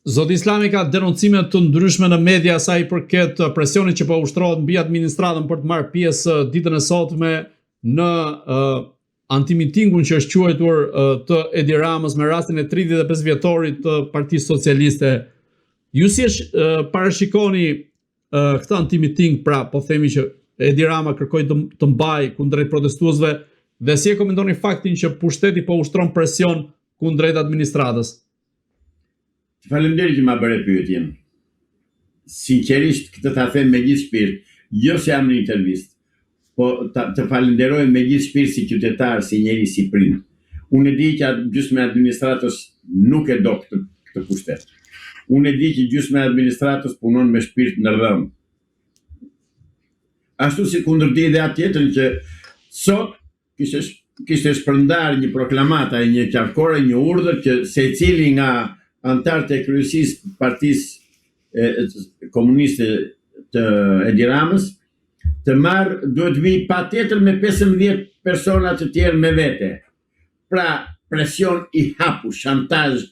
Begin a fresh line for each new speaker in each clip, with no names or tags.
Zoti Islami ka denoncime të ndryshme në media sa i përket presionit që po ushtrohet mbi administratën për të marrë pjesë ditën e sotme në antimitingun që është quajtur të Edi Ramës me rastin e 35 vjetorit të Partisë Socialiste. Ju si parashikoni këtë antimiting, pra po themi që Edi Rama kërkoi të mbajë kundrejt protestuesve dhe si e komentoni faktin që pushteti po ushtron presion kundrejt administratës?
Faleminderit që ma bëre pyetjen. Sinqerisht këtë ta them me gjithë shpirt, jo se jam në intervistë, po të falenderoj me gjithë shpirt si qytetar, si njeri, si prind. Unë e di që gjysma e administratës nuk e do këtë pushtet. Unë e di që gjysma e administratës punon me shpirt në rrëmë. Ashtu si kundërdi dhe atë tjetër që sot kishte shpërndar një proklamata, një qarkore, një urdhër që secili nga antarët e kryesisë Partisë Komuniste të Edi Ramës të marrë, duhet vi patjetër me 15 persona të tjerë me vete. Pra, presion i hapur, shantazh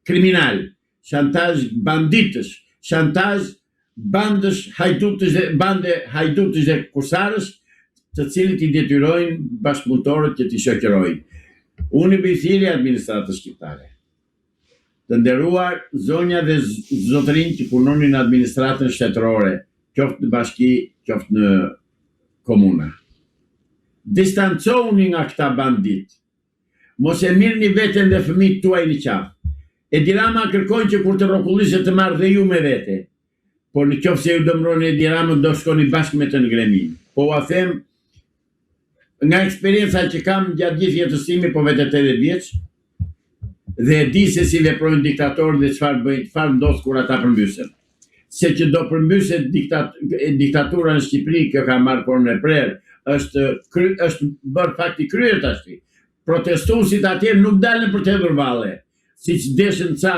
kriminal, shantazh banditësh, shantazh bande hajdutësh dhe kusarësh, të cilit i detyrojnë bashkëpunëtorët që t'i shoqërojnë. Unë i bëj thirrje administratës shqiptare. Të nderuar zonja dhe zotërinj që punonin në administratën shtetërore, qoftë në bashki, qoftë në komuna. Distancohuni nga këta bandit. Mos e mirni veten dhe fëmijët tuaj në qafë. Edi Rama kërkojnë që kur të rrokullishet të marrë dhe ju me vete. Por në qoftë se ju dëmroni Edi Ramën, do shkoni bashkë me të në gremin. Po a them, nga eksperienca që kam gjatë gjithë jetës time, po vetë 80 vjeç, dhe e di se si veprojnë diktatorë dhe çfarë bëjnë, çfarë ndodh kur ata përmbysen. Se që do përmbyset diktatura në Shqipëri, kjo ka marrë formën e prerë, është bërë fakti kryer tash. Protestuesit atje nuk dalën për të hedhur valle, siç deshin ca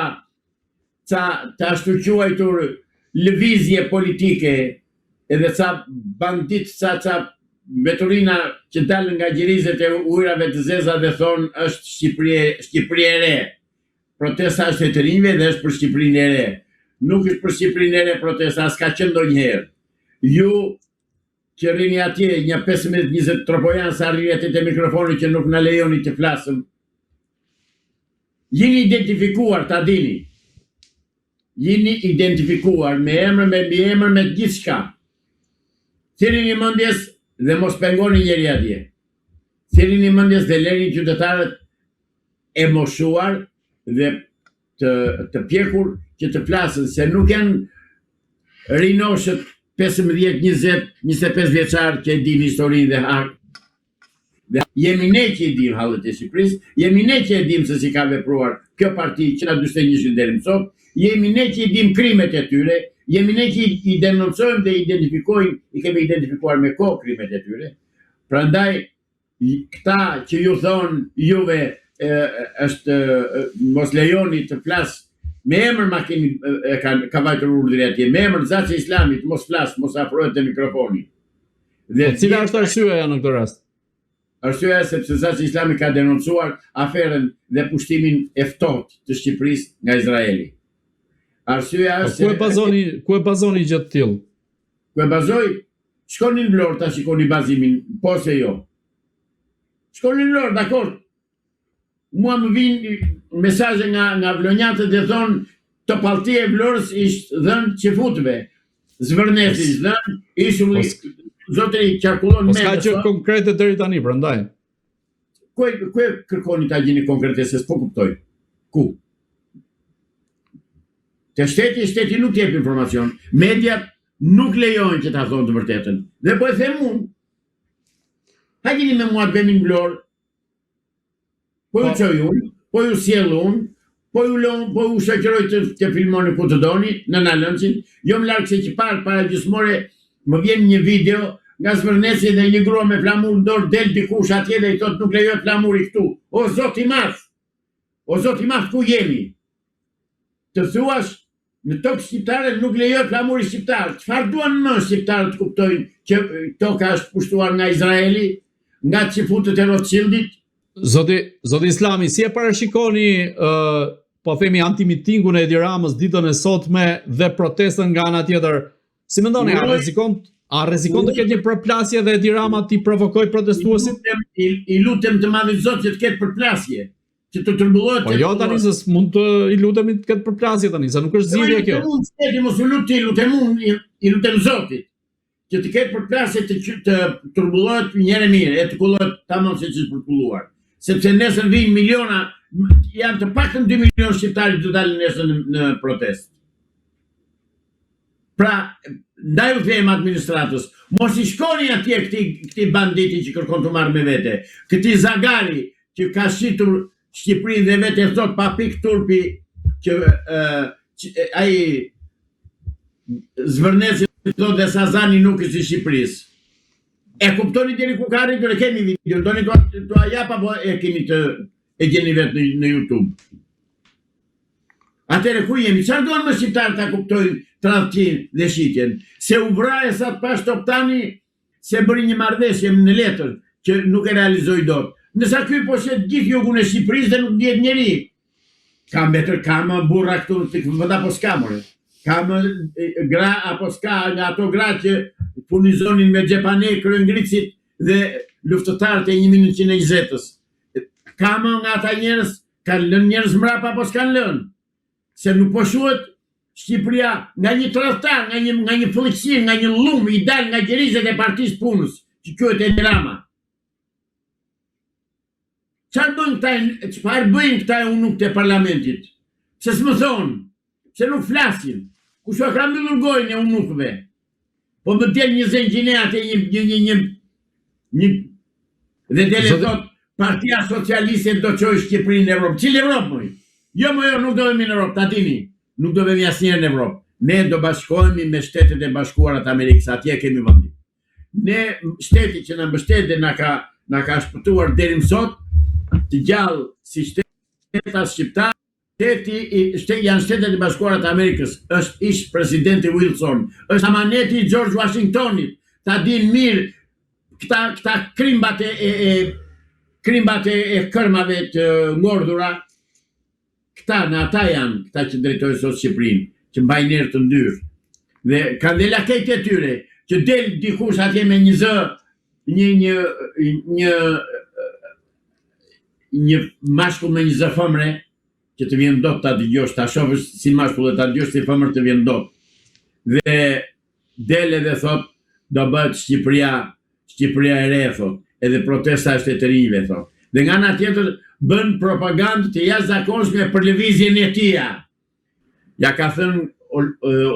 të ashtu quajtur lëvizje politike, edhe ca bandit, ca veturina që dalën nga gjirizet e ujrave të zeza dhe thonë është Shqipëri e re. Protesta është e të rinjve dhe është për Shqipërinë e re. Nuk është për Shqipërinë e re protesta, s'ka qenë ndonjëherë. Ju që rini atje, një 15-20 tropojanë sa rini atje të mikrofoni që nuk na lejoni të flasëm, jeni identifikuar, ta dini. Jeni identifikuar me emër, me mbiemër, me gjithçka. Thirrni mendjes dhe mos pengoni njeri atje. Thirrni mendjes dhe lërini qytetarët e moshuar dhe të pjekur që të flasën, se nuk janë rinoshët 15, 20, 25 vjeçar që e din historinë dhe hak. Dhe jemi ne që i dim hallet e Shqipërisë, jemi ne që e dim se si ka vepruar kjo parti që na 41 deri më sot, jemi ne që i dim krimet e tyre, jemi ne që i denoncojmë dhe identifikojmë, i kemi identifikuar me kohë krimet e tyre. Prandaj, këta që ju thonë juve është mos lejoni të flas, me emër ka vajtur urdhri atje, me emër Zaci Islamit, mos flas, mos afrohet te mikrofoni.
Dhe cila është arsyeja në këtë rast?
Arsyeja sepse Zaci Islami ka denoncuar aferën dhe pushtimin e ftohtë të Shqipërisë nga Izraeli. Arsyeja është
ku e bazoni gjë të tillë?
Ku e bazoj? Shkoni në Vlorë ta shikoni bazimin, po se jo. Shkoni në Vlorë, dakord. Mua më vinë mesazhe nga vlonjatët dhe thonë të palltia e Vlorës ishte dhënë qefutëve. Zvërnesi ishte dhënë, ishulli zotëri qarkullon me.
Ka gjë konkrete deri tani, prandaj.
Ku e kërkoni ta gjeni konkrete se s'po kuptoj. Ku? Te shteti nuk jep informacion. Mediat nuk lejojnë që ta thonë të vërtetën. Dhe po e them unë. Hajini me mua të vemi në Vlorë. Po ju çoj unë, po ju sjell unë, po ju shoqëroj të filmoni ku të doni, në Nalëncin. Jo më larg se që para gjysmore më vjen një video nga Zvërnesi dhe një grua me flamur në dorë del dikush atje dhe i thotë nuk lejohet flamuri këtu. O Zot i Madh! O Zot i Madh, ku jemi? Të thuash në tokë shqiptare nuk lejohet flamuri shqiptar. Çfarë duan më shqiptarët të kuptojnë që toka është pushtuar nga Izraeli, nga çifutët e Rothschildit?
Zoti Islami, si e parashikoni po themi antimitingun e Edi Ramës ditën e sotme dhe protestën nga ana tjetër. Si mendoni, a rrezikon të ketë një përplasje dhe Edi Rama t'i provokoj protestuesit?
I lutem të madhi Zot që të ketë përplasje, që të tërbullohet.
Po jo tani se mund të i lutemi të ketë përplasje tani, se nuk është zgjidhje kjo.
Mos u lut ti, i lutem Zotit që të ketë përplasje të tërbullohet njëre mirë, e të kullohet tamam se ç'është përkulluar. Sepse nesër vijnë miliona, janë të paktën 2 milionë shqiptarë që dalin nesër në protestë. Pra, ndaj u them administratës, mos i shkoni atje këti banditi që kërkon të marrë me vete, këti Zagari që ka shitur Shqipërinë dhe vete thot pa pik turpi që ai Zvërneci thot dhe Sazani nuk është i Shqipërisë. E kuptoni deri ku ka arritur, e kemi video, doni t'u jap apo e keni e gjeni vetë në YouTube. Atëre ku jemi? Çfarë duan më shqiptarët ta kuptojnë tradhtin dhe shitjen? Se u vra e sa të pash Toptani se bëri një marrëveshje në letër që nuk e realizoi dot. Nësa ky po shet gjithë jugun e Shqipërisë dhe nuk ndihet njeri. Ka mbetër kamë burra këtu të vënda po s'ka more. Kamë gra apo s'ka nga ato gra që furnizonin me xhepane kryengritësit dhe luftëtarët e 1920-s. Kamë nga ata njerëz, kanë lënë njerëz mrapa apo s'kan lënë. Se nuk po shuhet Shqipëria nga një tradhtar, nga një fëllëqësi, nga një lum i dal nga gjerizet e Partisë Punës, që quhet Edi Rama. Çfarë bëjnë këta unukët e parlamentit? Se s'më thonë, se nuk flasin. Kush u ka mbyllur gojën e unukëve? Po më del një zëngjine atë një dhe dele thot Partia Socialiste do çojë Shqipërinë në Evropë. Cili Evropë mëj? Jo, nuk do vemi në Evropë, ta dini. Nuk do vemi asnjëherë në Evropë. Ne do bashkohemi me Shtetet e Bashkuara të Amerikës, atje kemi vendi. Ne shteti që na mbështet dhe na ka shpëtuar deri më sot, të gjallë si shteta shqiptar, janë Shtetet e Bashkuara të Amerikës, është ish presidenti Wilson, është amaneti i George Washingtonit, ta din mirë këta krimbat e kërmave të ngordhura. Këta në ata janë, këta që drejtojnë sot Shqipërinë, që mbajnë njerë të ndyrë. Dhe kanë dhe lakejt e tyre, që del dikush atje me një zë, një mashkull me një zë fëmre, që të vjen dot ta dëgjosh, ta shohësh si mashkull dhe ta dëgjosh si fëmër të vjen dot. Dhe del edhe thot, do bëhet Shqipëria e re, thot, edhe protesta është e të rinjve, thot. Dhe nga ana tjetër bën propagandë të jashtëzakonshme për lëvizjen e tija. Ja ka thënë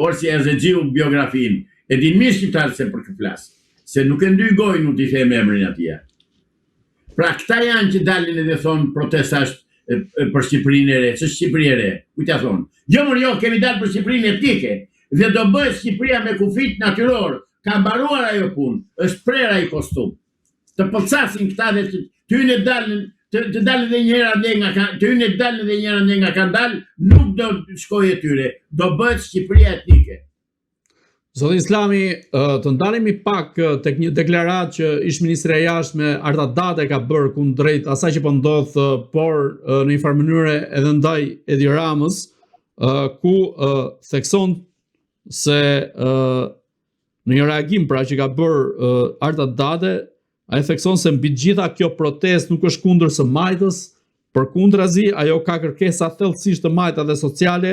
Orsi Azegjiu biografinë. E din mirë shqiptarët se për kë flas, se nuk e ndyj gojën nuk t'i them emrin atij. Pra këta janë që dalin edhe thonë protesta është për Shqipërinë e re, ç'është Shqipëria e re. Kujta thonë? Jo, kemi dalë për Shqipërinë etike dhe do bëhet Shqipëria me kufit natyror. Ka mbaruar ajo punë, është prera i kostum. Të pëlqasin këta dhe ty në dalin të dalë dhe njëra dhe nga kanë dalë, nuk do shkojë e tyre, do bëhet Shqipëria etnike.
Zoti Islami, të ndalemi pak tek një deklaratë që ish-ministri i jashtme Arta Dade ka bërë kundrejt asaj që po ndodh, por në një farë mënyrë edhe ndaj Edi Ramës, ku thekson se në një reagim pra që ka bërë Arta Dade, ai thekson se mbi gjitha kjo protestë nuk është kundër së majtës, përkundrazi ajo ka kërkesa thellësisht të majta dhe sociale,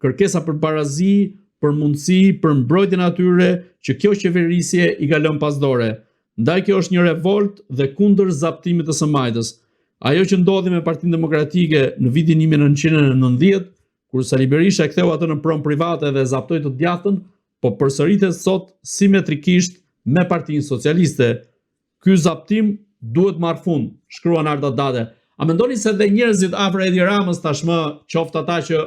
kërkesa për barazi, për mundësi, për mbrojtjen e atyre që kjo qeverisje i ka lënë pasdore. Ndaj kjo është një revolt dhe kundër zaptimit të së majtës. Ajo që ndodhi me Partinë Demokratike në vitin 1990, kur Sali Berisha e ktheu atë në pronë private dhe zaptoi të djathtën, po përsëritet sot simetrikisht me Partinë Socialiste. Ky zaptim duhet marrë fund, shkruan Arta Dade. A mendoni se dhe njerëzit afër Edi Ramës tashmë, qoftë ata që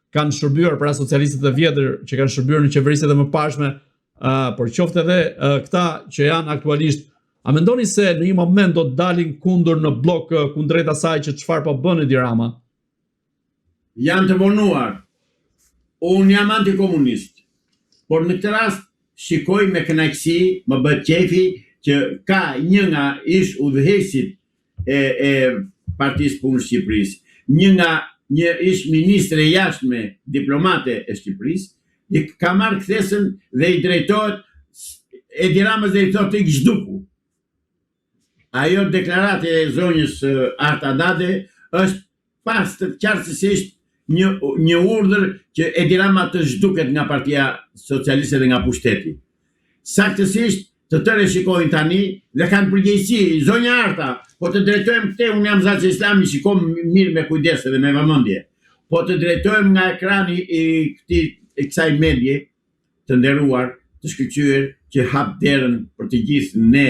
kanë shërbyer para socialistët e vjetër, që kanë shërbyer në qeverisit e mëparshme, por qoftë edhe këta që janë aktualisht, a mendoni se në një moment do të dalin kundër në blok kundrejt asaj që çfarë po bën Edi Rama?
Janë të vonuar. Unë jam antikomunist, por në këtë rast shikoj me kënaqësi, më bëhet qefi që ka një nga ish udhëheqësit e Partisë Punës Shqipërisë, një nga një ish ministre jashtme diplomate e Shqipërisë, i ka marrë kthesën dhe i drejtohet Edi Ramës dhe i thotë ik zhduku. Ajo deklarate e zonjës Arta Dade është pas të qartësisht një urdhër që Edi Rama të zhduket nga Partia Socialiste dhe nga pushteti. Saktësisht të tërë shikojnë tani dhe kanë përgjegjësi, zonja Arta, po të drejtojmë këte, unë jam zaç islami, shikojmë mirë me kujdes dhe me vëmendje. Po të drejtojmë nga ekrani i kësaj medje të nderuar, të shkëlqyer, që hap derën për të gjithë ne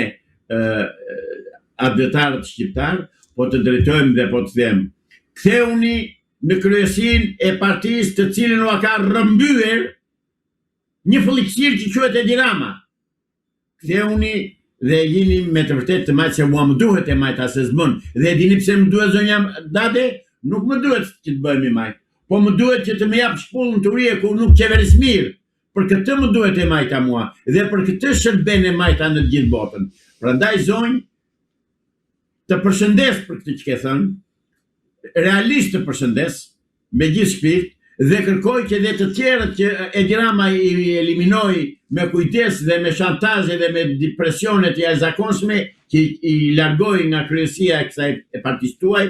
advetarët shqiptar, po të drejtojmë dhe po të them. Ktheuni në kryesinë e partisë të cilën u ka rrëmbyer një fëlliqësir që quhet Edi Rama. Ktheuni dhe jeni me të vërtet të majtë se mua më duhet e majtë asë zbën. Dhe dini pse më duhet zonja Dade? Nuk më duhet që të bëjmë i majtë, po më duhet që të më japë shpullën të rije ku nuk qeveris mirë. Për këtë më duhet e majta mua dhe për këtë shërben e majta në gjithë botën. Prandaj zonjë, të përshëndes për këtë që ke thënë, realisht të përshëndes, me gjithë shpirt, dhe kërkoj që dhe të tjerët që Edi Rama i eliminoi me kujdes dhe me shantazhe dhe me presionet e jashtëzakonshme që i largoi nga kryesia e kësaj e partisë tuaj,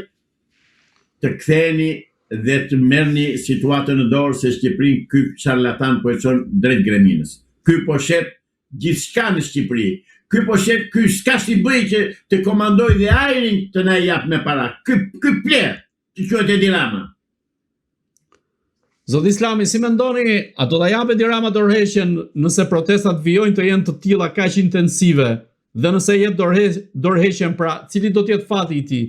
të ktheheni dhe të merrni situatën në dorë se Shqipërinë ky charlatan po e çon drejt greminës. Ky po shet gjithçka në Shqipëri. Ky po shet, ky s'ka si bëj që të komandoj dhe ajrin të na jap me para. Ky pler që quhet Edi Rama.
Zot Islami, si mendoni, a do ta japë Edi Rama dorëheqjen nëse protestat vijojnë të jenë të tilla kaq intensive dhe nëse jep dorëheqjen, pra cili do të jetë fati i tij?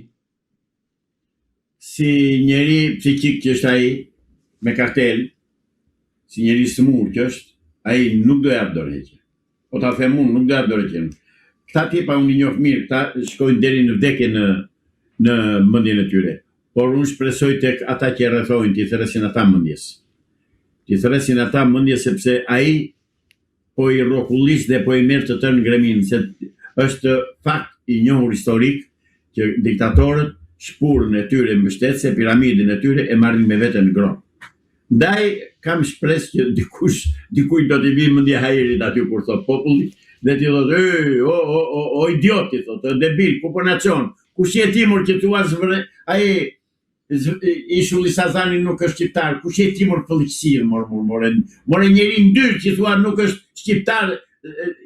Si njeri psikik që është ai me kartel, si njeri smur që është, ai nuk do jap dorëheqje. Po ta them unë, nuk do jap dorëheqjen. Këta tipa unë i njoh mirë, këta shkojnë deri në vdekje në mendjen e tyre. Por unë shpresoj tek ata që rrethojnë t'i thërresin ata mendjes. T'i thërresin ata mendjes sepse ai po i rrokullis dhe po i merr të tërë në greminë, se është fakt i njohur historik që diktatorët shpurën e tyre mbështetëse, piramidën e tyre e marrin me vete në gronë. Ndaj kam shpresë që dikuj do t'i vi mendja hajerit aty kur thot populli dhe t'i thotë o idioti, thotë, debil, ku po na çon? Kush je timur që thua ai Ishulli Sazani nuk është shqiptar, kush je timur fëlliqësirë, more njeri ndyrë që thua nuk është shqiptar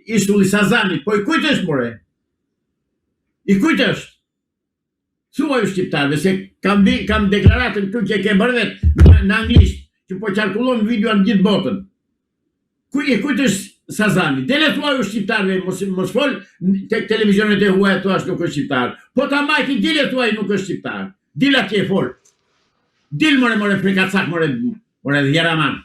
Ishulli Sazani, po i kujt është more? I kujt është? Thua ju shqiptarëve, se kam deklaratën këtu që ke bërë vetë në anglisht, që po qarkullon video në gjithë botën. I kujt është Sazani? Dele thua ju shqiptarëve, mos fol tek televizionet e huaja thua nuk është shqiptar. Po ta majti dile thua nuk është shqiptar. Dile atje fol. Dil more prekacak more Edi Rama.